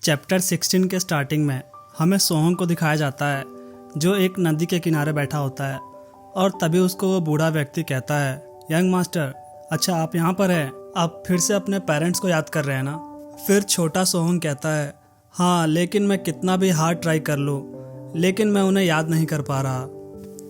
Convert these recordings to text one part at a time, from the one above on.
Chapter 16 के starting में हमें सोहंग को दिखाया जाता है जो एक नदी के किनारे बैठा होता है और तभी उसको वो बूढ़ा व्यक्ति कहता है, यंग मास्टर, अच्छा आप यहाँ पर हैं, आप फिर से अपने पेरेंट्स को याद कर रहे हैं ना। फिर छोटा सोहंग कहता है, हाँ लेकिन मैं कितना भी हार्ड ट्राई कर लूँ लेकिन मैं उन्हें याद नहीं कर पा रहा।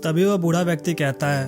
तभी वो बूढ़ा व्यक्ति कहता है,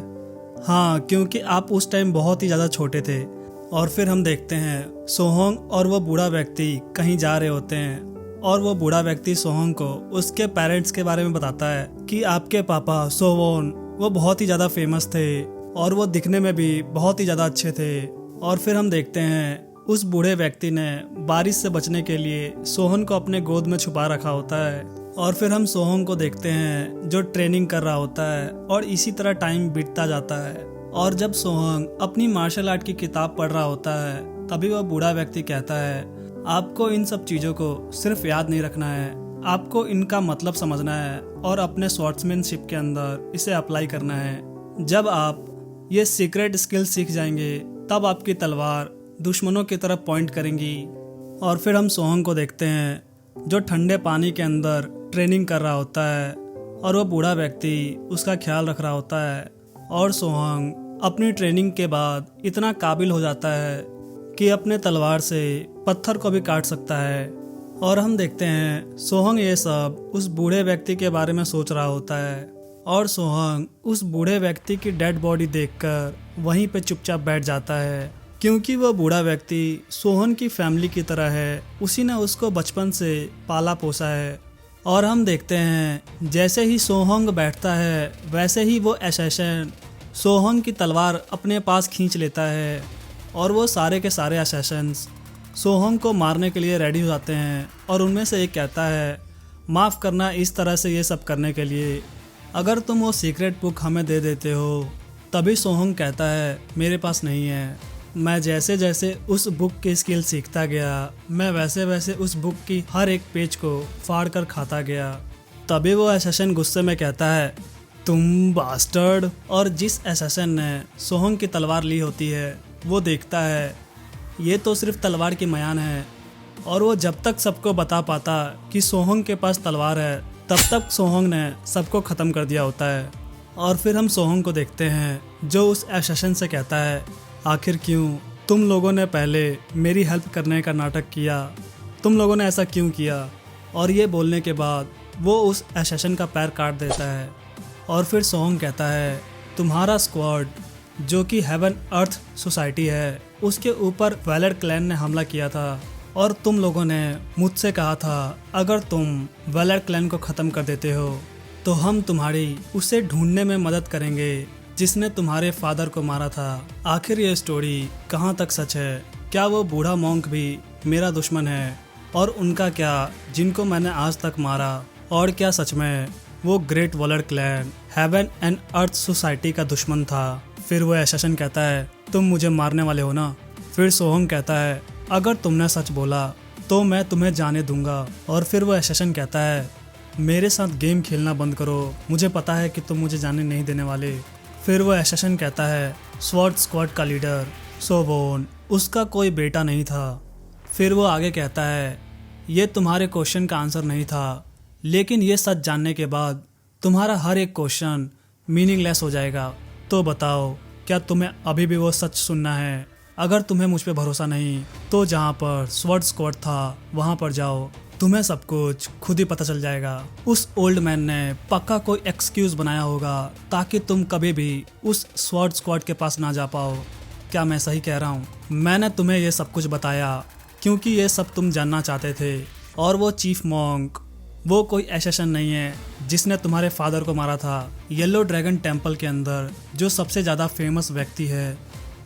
हाँ क्योंकि आप उस टाइम बहुत ही ज़्यादा छोटे थे। और फिर हम देखते हैं सोहंग और वो बूढ़ा व्यक्ति कहीं जा रहे होते हैं और वो बूढ़ा व्यक्ति सोहंग को उसके पेरेंट्स के बारे में बताता है कि आपके पापा सोवोन वो बहुत ही ज़्यादा फेमस थे और वो दिखने में भी बहुत ही ज़्यादा अच्छे थे। और फिर हम देखते हैं उस बूढ़े व्यक्ति ने बारिश से बचने के लिए सोहन को अपने गोद में छुपा रखा होता है। और फिर हम सोहंग को देखते हैं जो ट्रेनिंग कर रहा होता है और इसी तरह टाइम बीतता जाता है। और जब सोहंग अपनी मार्शल आर्ट की किताब पढ़ रहा होता है तभी वह बूढ़ा व्यक्ति कहता है, आपको इन सब चीज़ों को सिर्फ याद नहीं रखना है, आपको इनका मतलब समझना है और अपने स्वॉर्ड्समैनशिप के अंदर इसे अप्लाई करना है। जब आप ये सीक्रेट स्किल सीख जाएंगे तब आपकी तलवार दुश्मनों की तरफ पॉइंट करेंगी। और फिर हम सोहंग को देखते हैं जो ठंडे पानी के अंदर ट्रेनिंग कर रहा होता है और वो बूढ़ा व्यक्ति उसका ख्याल रख रहा होता है। और सोहंग अपनी ट्रेनिंग के बाद इतना काबिल हो जाता है कि अपने तलवार से पत्थर को भी काट सकता है। और हम देखते हैं सोहंग ये सब उस बूढ़े व्यक्ति के बारे में सोच रहा होता है और सोहंग उस बूढ़े व्यक्ति की डेड बॉडी देखकर वहीं पे चुपचाप बैठ जाता है क्योंकि वो बूढ़ा व्यक्ति सोहंग की फैमिली की तरह है, उसी ने उसको बचपन से पाला पोसा है। और हम देखते हैं जैसे ही सोहंग बैठता है वैसे ही वो असैसिन सोहंग की तलवार अपने पास खींच लेता है और वो सारे के सारे असैसिन्स सोहंग को मारने के लिए रेडी हो जाते हैं। और उनमें से एक कहता है, माफ़ करना इस तरह से ये सब करने के लिए, अगर तुम वो सीक्रेट बुक हमें दे देते हो। तभी सोहंग कहता है, मेरे पास नहीं है। मैं जैसे जैसे उस बुक की स्किल सीखता गया मैं वैसे वैसे उस बुक की हर एक पेज को फाड़ कर खाता गया। तभी वो असैसिन गुस्से में कहता है, तुम बास्टर्ड। और जिस असैसिन ने सोहंग की तलवार ली होती है वो देखता है ये तो सिर्फ तलवार की मयान है। और वो जब तक सबको बता पाता कि सोहंग के पास तलवार है तब तक सोहंग ने सबको ख़त्म कर दिया होता है। और फिर हम सोहंग को देखते हैं जो उस असैसिन से कहता है, आखिर क्यों तुम लोगों ने पहले मेरी हेल्प करने का नाटक किया, तुम लोगों ने ऐसा क्यों किया। और ये बोलने के बाद वो उस असैसिन का पैर काट देता है। और फिर सोहंग कहता है, तुम्हारा स्क्वाड जो कि हेवन अर्थ सोसाइटी है उसके ऊपर वेलर क्लैन ने हमला किया था और तुम लोगों ने मुझसे कहा था अगर तुम वेलर क्लैन को ख़त्म कर देते हो तो हम तुम्हारी उसे ढूंढने में मदद करेंगे जिसने तुम्हारे फादर को मारा था। आखिर ये स्टोरी कहाँ तक सच है? क्या वो बूढ़ा मॉन्क भी मेरा दुश्मन है? और उनका क्या जिनको मैंने आज तक मारा? और क्या सच में वो great valour clan heaven and earth society का दुश्मन था? फिर वो असैसिन कहता है, तुम मुझे मारने वाले हो ना? फिर सोहंग कहता है, अगर तुमने सच बोला तो मैं तुम्हें जाने दूंगा। और फिर वो असैसिन कहता है, मेरे साथ गेम खेलना बंद करो, मुझे पता है कि तुम मुझे जाने नहीं देने वाले। फिर वो असैसिन कहता है, स्वॉर्ड स्क्वाड का लीडर सोवोन उसका कोई बेटा नहीं था। फिर वो आगे कहता है, ये तुम्हारे क्वेश्चन का आंसर नहीं था लेकिन ये सच जानने के बाद तुम्हारा हर एक क्वेश्चन मीनिंगलेस हो जाएगा। तो बताओ क्या तुम्हें अभी भी वो सच सुनना है? अगर तुम्हें मुझ पे भरोसा नहीं तो जहाँ पर स्वॉर्ड स्क्वाड था वहाँ पर जाओ, तुम्हें सब कुछ खुद ही पता चल जाएगा। उस ओल्ड मैन ने पक्का कोई एक्सक्यूज बनाया होगा ताकि तुम कभी भी उस स्वॉर्ड स्क्वाड के पास ना जा पाओ। क्या मैं सही कह रहा हूँ? मैंने तुम्हें ये सब कुछ बताया क्योंकि ये सब तुम जानना चाहते थे। और वो चीफ मॉन्क वो कोई असैसिन नहीं है जिसने तुम्हारे फादर को मारा था। येलो ड्रैगन टेम्पल के अंदर जो सबसे ज़्यादा फेमस व्यक्ति है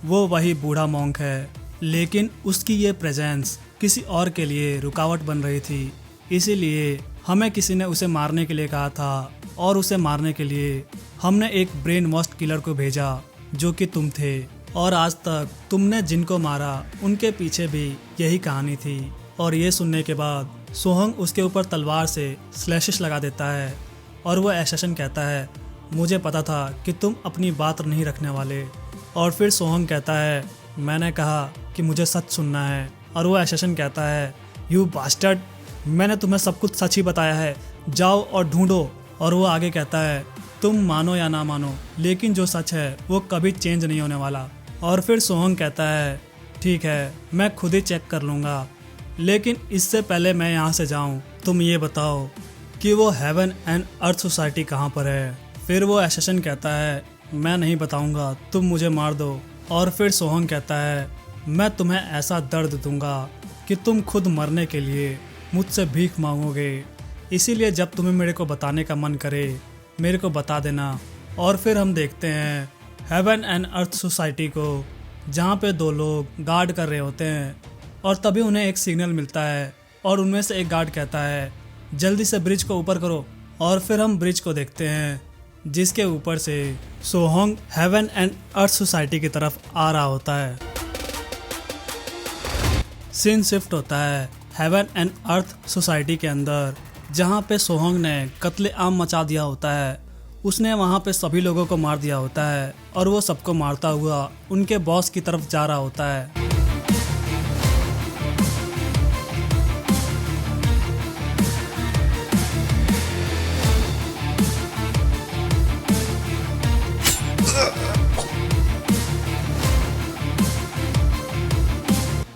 वो वही बूढ़ा मॉन्क है, लेकिन उसकी ये प्रेजेंस किसी और के लिए रुकावट बन रही थी, इसीलिए हमें किसी ने उसे मारने के लिए कहा था। और उसे मारने के लिए हमने एक ब्रेन वॉश्ड किलर को भेजा जो कि तुम थे। और आज तक तुमने जिनको मारा उनके पीछे भी यही कहानी थी। और ये सुनने के बाद सोहंग उसके ऊपर तलवार से स्लैशेस लगा देता है और वो असैसिन कहता है, मुझे पता था कि तुम अपनी बात नहीं रखने वाले। और फिर सोहंग कहता है, मैंने कहा कि मुझे सच सुनना है। और वो असैसिन कहता है, यू बास्टर्ड, मैंने तुम्हें सब कुछ सच ही बताया है, जाओ और ढूंढो। और वो आगे कहता है, तुम मानो या ना मानो, लेकिन जो सच है वो कभी चेंज नहीं होने वाला। और फिर सोहंग कहता है, ठीक है, मैं खुद ही चेक कर लूँगा, लेकिन इससे पहले मैं यहाँ से जाऊँ, तुम ये बताओ कि वो हेवन एंड अर्थ सोसाइटी कहाँ पर है। फिर वो एसेसन कहता है, मैं नहीं बताऊँगा, तुम मुझे मार दो। और फिर सोहंग कहता है, मैं तुम्हें ऐसा दर्द दूंगा कि तुम खुद मरने के लिए मुझसे भीख मांगोगे, इसीलिए जब तुम्हें मेरे को बताने का मन करे मेरे को बता देना। और फिर हम देखते हैं हेवन एंड अर्थ सोसाइटी को, जहाँ पे दो लोग गार्ड कर रहे होते हैं, और तभी उन्हें एक सिग्नल मिलता है और उनमें से एक गार्ड कहता है, जल्दी से ब्रिज को ऊपर करो। और फिर हम ब्रिज को देखते हैं जिसके ऊपर से सोहंग हेवन एंड अर्थ सोसाइटी की तरफ आ रहा होता है। सीन शिफ्ट होता है हेवन एंड अर्थ सोसाइटी के अंदर, जहाँ पे सोहंग ने कत्ले आम मचा दिया होता है। उसने वहाँ पे सभी लोगों को मार दिया होता है और वो सबको मारता हुआ उनके बॉस की तरफ जा रहा होता है।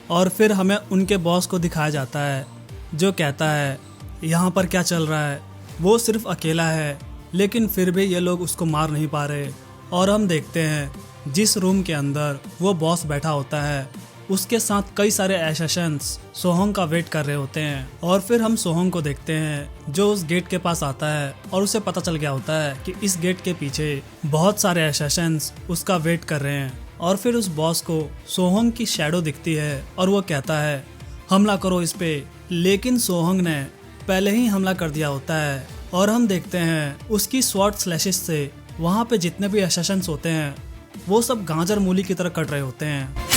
और फिर हमें उनके बॉस को दिखाया जाता है, जो कहता है, यहाँ पर क्या चल रहा है। वो सिर्फ अकेला है, लेकिन फिर भी ये लोग उसको मार नहीं पा रहे। और हम देखते हैं जिस रूम के अंदर वो बॉस बैठा होता है, उसके साथ कई सारे एसेशंस सोहंग का वेट कर रहे होते हैं। और फिर हम सोहंग को देखते हैं जो उस गेट के पास आता है, और उसे पता चल गया होता है कि इस गेट के पीछे बहुत सारे एसेशंस उसका वेट कर रहे हैं। और फिर उस बॉस को सोहंग की शैडो दिखती है और वो कहता है, हमला करो इस पे। लेकिन सोहंग ने पहले ही हमला कर दिया होता है, और हम देखते हैं उसकी स्वॉर्ड स्लैशेस से वहाँ पे जितने भी एसेशंस होते हैं वो सब गाजर मूली की तरह कट रहे होते हैं।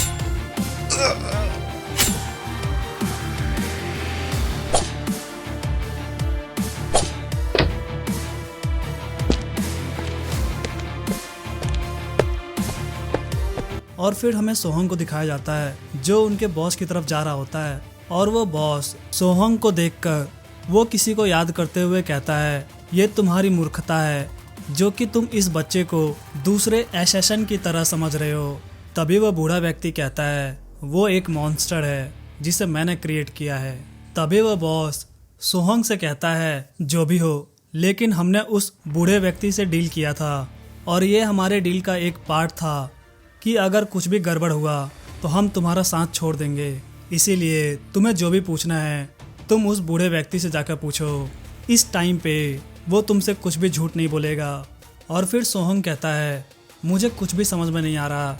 और फिर हमें सोहंग को दिखाया जाता है जो उनके बॉस की तरफ जा रहा होता है, और वो बॉस सोहंग को देखकर वो किसी को याद करते हुए कहता है, ये तुम्हारी मूर्खता है जो कि तुम इस बच्चे को दूसरे एसेशन की तरह समझ रहे हो। तभी वो बूढ़ा व्यक्ति कहता है, वो एक मॉन्स्टर है जिसे मैंने क्रिएट किया है। तभी वो बॉस सोहंग से कहता है, जो भी हो, लेकिन हमने उस बूढ़े व्यक्ति से डील किया था, और ये हमारे डील का एक पार्ट था कि अगर कुछ भी गड़बड़ हुआ तो हम तुम्हारा साथ छोड़ देंगे। इसीलिए तुम्हें जो भी पूछना है तुम उस बूढ़े व्यक्ति से जाकर पूछो। इस टाइम पे वो तुमसे कुछ भी झूठ नहीं बोलेगा। और फिर सोहंग कहता है, मुझे कुछ भी समझ में नहीं आ रहा।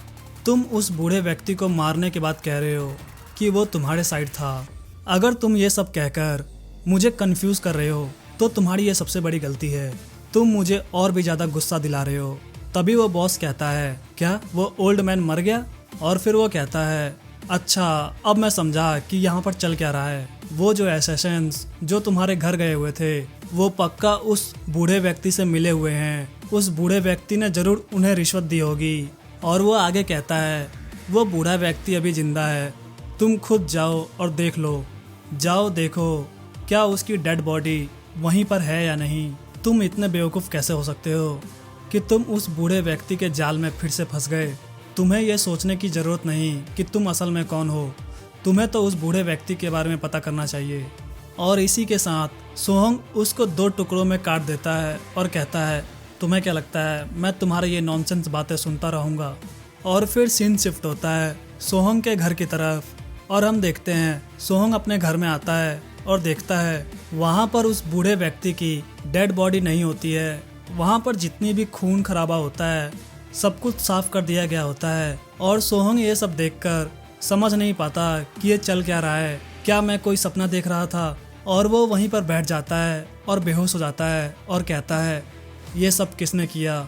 तुम उस बूढ़े व्यक्ति को मारने के बाद कह रहे हो कि वो तुम्हारे साइड था। अगर तुम ये सब कहकर मुझे कंफ्यूज कर रहे हो तो तुम्हारी ये सबसे बड़ी गलती है। तुम मुझे और भी ज़्यादा गुस्सा दिला रहे हो। तभी वो बॉस कहता है, क्या वो ओल्ड मैन मर गया? और फिर वो कहता है, अच्छा अब मैं समझा कि यहाँ पर चल क्या रहा है। वो जो एसेशंस जो तुम्हारे घर गए हुए थे वो पक्का उस बूढ़े व्यक्ति से मिले हुए हैं। उस बूढ़े व्यक्ति ने ज़रूर उन्हें रिश्वत दी होगी। और वो आगे कहता है, वो बूढ़ा व्यक्ति अभी जिंदा है, तुम खुद जाओ और देख लो। जाओ देखो क्या उसकी डेड बॉडी वहीं पर है या नहीं। तुम इतने बेवकूफ़ कैसे हो सकते हो कि तुम उस बूढ़े व्यक्ति के जाल में फिर से फंस गए। तुम्हें यह सोचने की ज़रूरत नहीं कि तुम असल में कौन हो। तुम्हें तो उस बूढ़े व्यक्ति के बारे में पता करना चाहिए। और इसी के साथ सोहंग उसको 2 टुकड़ों में काट देता है और कहता है, तुम्हें क्या लगता है मैं तुम्हारे ये नॉनसेंस बातें सुनता रहूँगा। और फिर सीन शिफ्ट होता है सोहंग के घर की तरफ, और हम देखते हैं सोहंग अपने घर में आता है और देखता है वहाँ पर उस बूढ़े व्यक्ति की डेड बॉडी नहीं होती है। वहाँ पर जितनी भी खून खराबा होता है सब कुछ साफ कर दिया गया होता है। और सोहंग ये सब देखकर समझ नहीं पाता कि ये चल क्या रहा है, क्या मैं कोई सपना देख रहा था। और वो वहीं पर बैठ जाता है और बेहोश हो जाता है और कहता है, ये सब किसने किया।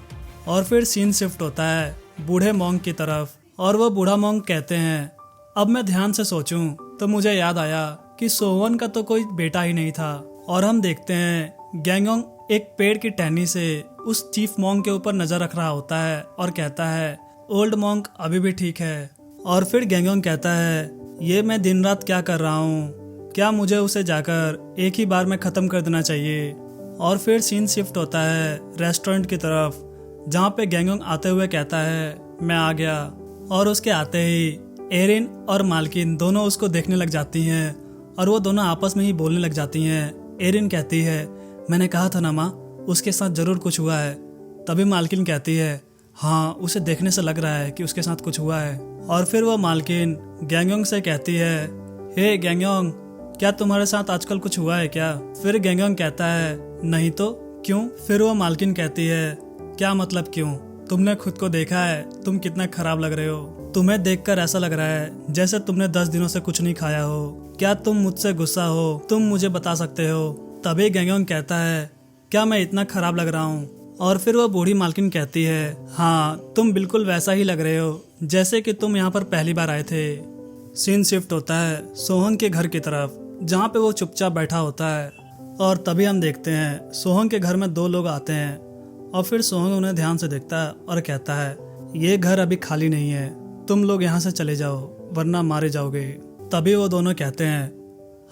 और फिर सीन शिफ्ट होता है बूढ़े मॉन्क की तरफ, और वो बूढ़ा मॉन्क कहते हैं, अब मैं ध्यान से सोचूं तो मुझे याद आया कि सोवन का तो कोई बेटा ही नहीं था। और हम देखते हैं गैंगोंग एक पेड़ की टहनी से उस चीफ मॉन्क के ऊपर नजर रख रहा होता है और कहता है, ओल्ड मॉन्क अभी भी ठीक है। और फिर गैंगोंग कहता है, ये मैं दिन रात क्या कर रहा हूँ, क्या मुझे उसे जाकर एक ही बार में ख़त्म कर देना चाहिए? और फिर सीन शिफ्ट होता है रेस्टोरेंट की तरफ, जहाँ पे गैंगोंग आते हुए कहता है मैं आ गया। और उसके आते ही एरिन और मालकिन दोनों उसको देखने लग जाती हैं और वो दोनों आपस में ही बोलने लग जाती हैं। एरिन कहती है मैंने कहा था ना माँ, उसके साथ ज़रूर कुछ हुआ है। तभी मालकिन कहती है हाँ, उसे देखने से लग रहा है कि उसके साथ कुछ हुआ है। और फिर वो मालकिन गैंगोंग से कहती है हे गैंगोंग, क्या तुम्हारे साथ आजकल कुछ हुआ है क्या? फिर गैंगोंग कहता है नहीं तो क्यों? फिर वो मालकिन कहती है क्या मतलब क्यों? तुमने खुद को देखा है, तुम कितना खराब लग रहे हो। तुम्हें देखकर ऐसा लग रहा है जैसे तुमने 10 दिनों से कुछ नहीं खाया हो। क्या तुम मुझसे गुस्सा हो? तुम मुझे बता सकते हो। तभी गैंगोंग कहता है क्या मैं इतना खराब लग रहा हूँ? और फिर वो बूढ़ी मालकिन कहती है हाँ, तुम बिल्कुल वैसा ही लग रहे हो जैसे कि तुम यहाँ पर पहली बार आए थे। सीन शिफ्ट होता है सोहंग के घर की तरफ, जहाँ पे वो चुपचाप बैठा होता है। और तभी हम देखते हैं सोहंग के घर में 2 लोग आते हैं और फिर सोहंग उन्हें ध्यान से देखता है और कहता है ये घर अभी खाली नहीं है, तुम लोग यहाँ से चले जाओ वरना मारे जाओगे। तभी वो दोनों कहते हैं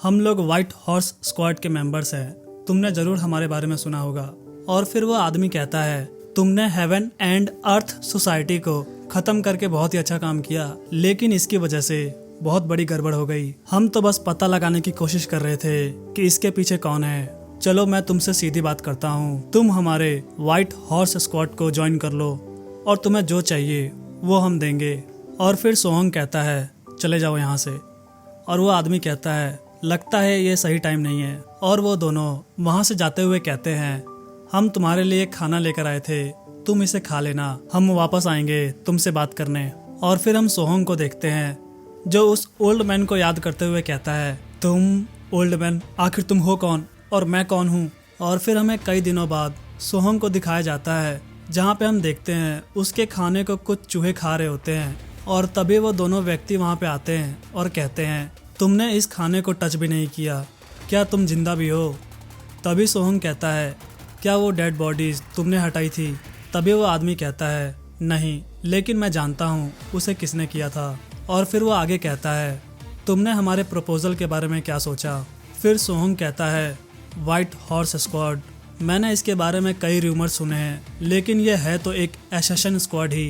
हम लोग व्हाइट हॉर्स स्क्वाड के मेंबर्स हैं, तुमने जरूर हमारे बारे में सुना होगा। और फिर वो आदमी कहता है तुमने हेवन एंड अर्थ सोसाइटी को खत्म करके बहुत ही अच्छा काम किया, लेकिन इसकी वजह से बहुत बड़ी गड़बड़ हो गई। हम तो बस पता लगाने की कोशिश कर रहे थे कि इसके पीछे कौन है। चलो मैं तुमसे सीधी बात करता हूँ, तुम हमारे व्हाइट हॉर्स स्क्वाड को ज्वाइन कर लो और तुम्हें जो चाहिए वो हम देंगे। और फिर सोहंग कहता है चले जाओ यहाँ से। और वो आदमी कहता है लगता है ये सही टाइम नहीं है। और वो दोनों वहाँ से जाते हुए कहते हैं हम तुम्हारे लिए खाना लेकर आए थे, तुम इसे खा लेना, हम वापस आएंगे तुमसे बात करने। और फिर हम सोहंग को देखते हैं जो उस ओल्ड मैन को याद करते हुए कहता है तुम ओल्ड मैन, आखिर तुम हो कौन और मैं कौन हूँ? और फिर हमें कई दिनों बाद सोहंग को दिखाया जाता है, जहाँ पे हम देखते हैं उसके खाने को कुछ चूहे खा रहे होते हैं। और तभी वो दोनों व्यक्ति वहाँ पे आते हैं और कहते हैं तुमने इस खाने को टच भी नहीं किया, क्या तुम जिंदा भी हो? तभी सोहंग कहता है क्या वो डेड बॉडीज तुमने हटाई थी? तभी वो आदमी कहता है नहीं, लेकिन मैं जानता हूँ उसे किसने किया था। और फिर वो आगे कहता है तुमने हमारे प्रपोजल के बारे में क्या सोचा? फिर सोहंग कहता है व्हाइट हॉर्स स्क्वाड, मैंने इसके बारे में कई रूमर सुने हैं, लेकिन यह है तो एक एसेशन स्क्वाड ही।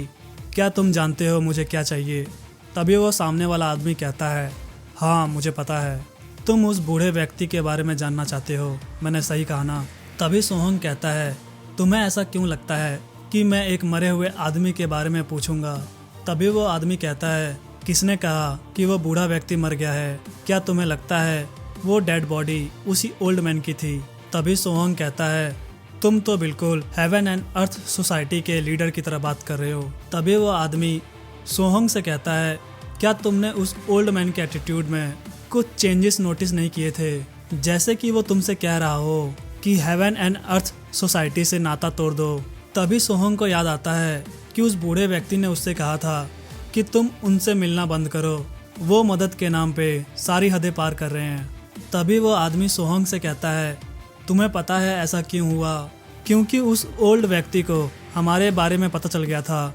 क्या तुम जानते हो मुझे क्या चाहिए? तभी वो सामने वाला आदमी कहता है हाँ मुझे पता है, तुम उस बूढ़े व्यक्ति के बारे में जानना चाहते हो, मैंने सही कहा ना? तभी सोहंग कहता है तुम्हें ऐसा क्यों लगता है कि मैं एक मरे हुए आदमी के बारे में पूछूंगा? तभी वो आदमी कहता है किसने कहा कि वो बूढ़ा व्यक्ति मर गया है? क्या तुम्हें लगता है वो डेड बॉडी उसी ओल्ड मैन की थी? तभी सोहंग कहता है तुम तो बिल्कुल हेवन एंड अर्थ सोसाइटी के लीडर की तरह बात कर रहे हो। तभी वो आदमी सोहंग से कहता है क्या तुमने उस ओल्ड मैन के एटीट्यूड में कुछ चेंजेस नोटिस नहीं किए थे? जैसे कि वो तुमसे कह रहा हो कि हेवन एंड अर्थ सोसाइटी से नाता तोड़ दो। तभी सोहंग को याद आता है कि उस बूढ़े व्यक्ति ने उससे कहा था कि तुम उनसे मिलना बंद करो, वो मदद के नाम पे सारी हदें पार कर रहे हैं। तभी वो आदमी सोहंग से कहता है तुम्हें पता है ऐसा क्यों हुआ? क्योंकि उस ओल्ड व्यक्ति को हमारे बारे में पता चल गया था,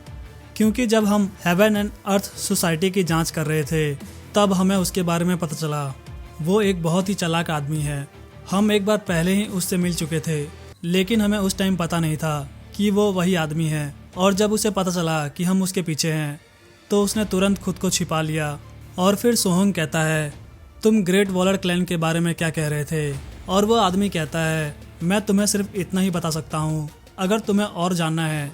क्योंकि जब हम हेवन एंड अर्थ सोसाइटी की जांच कर रहे थे तब हमें उसके बारे में पता चला। वो एक बहुत ही चालाक आदमी है, हम एक बार पहले ही उससे मिल चुके थे, लेकिन हमें उस टाइम पता नहीं था कि वो वही आदमी है। और जब उसे पता चला कि हम उसके पीछे हैं तो उसने तुरंत खुद को छिपा लिया। और फिर सोहंग कहता है तुम ग्रेट वॉलर क्लैन के बारे में क्या कह रहे थे? और वो आदमी कहता है मैं तुम्हें सिर्फ इतना ही बता सकता हूँ, अगर तुम्हें और जानना है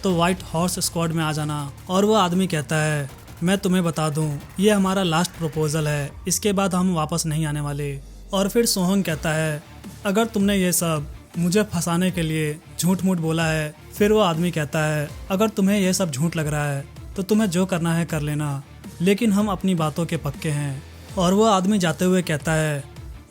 तो व्हाइट हॉर्स स्क्वाड में आ जाना। और वो आदमी कहता है मैं तुम्हें बता दूँ ये हमारा लास्ट प्रपोजल है, इसके बाद हम वापस नहीं आने वाले। और फिर सोहंग कहता है अगर तुमने ये सब मुझे फंसाने के लिए झूठ मूठ बोला है। फिर वो आदमी कहता है अगर तुम्हें यह सब झूठ लग रहा है तो तुम्हें जो करना है कर लेना, लेकिन हम अपनी बातों के पक्के हैं। और वो आदमी जाते हुए कहता है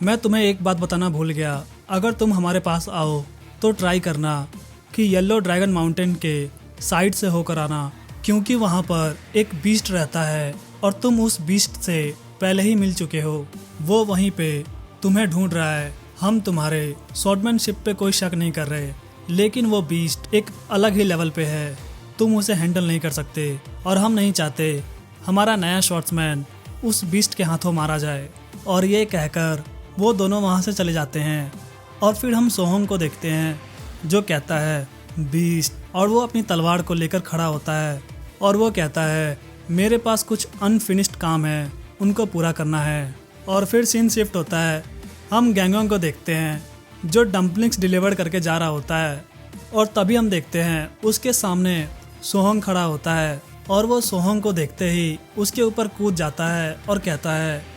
मैं तुम्हें एक बात बताना भूल गया, अगर तुम हमारे पास आओ तो ट्राई करना कि येलो ड्रैगन माउंटेन के साइड से होकर आना, क्योंकि वहाँ पर एक बीस्ट रहता है और तुम उस बीस्ट से पहले ही मिल चुके हो। वो वहीं पे तुम्हें ढूंढ रहा है। हम तुम्हारे स्वॉर्डमैनशिप पे कोई शक नहीं कर रहे, लेकिन वो बीस्ट एक अलग ही लेवल पे है, तुम उसे हैंडल नहीं कर सकते और हम नहीं चाहते हमारा नया शॉर्ट्समैन उस बीस्ट के हाथों मारा जाए। और ये कहकर वो दोनों वहाँ से चले जाते हैं। और फिर हम सोहम को देखते हैं जो कहता है बीस्ट, और वो अपनी तलवार को लेकर खड़ा होता है और वो कहता है मेरे पास कुछ अनफिनिश्ड काम है, उनको पूरा करना है। और फिर सीन शिफ्ट होता है, हम गैंगोंग को देखते हैं जो डम्पलिंग्स डिलीवर करके जा रहा होता है। और तभी हम देखते हैं उसके सामने सोहंग खड़ा होता है और वो सोहंग को देखते ही उसके ऊपर कूद जाता है और कहता है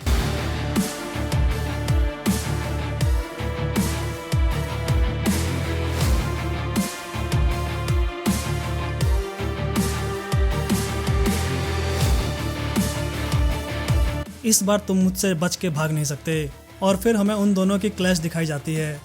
इस बार तुम मुझसे बच के भाग नहीं सकते। और फिर हमें उन दोनों की क्लैश दिखाई जाती है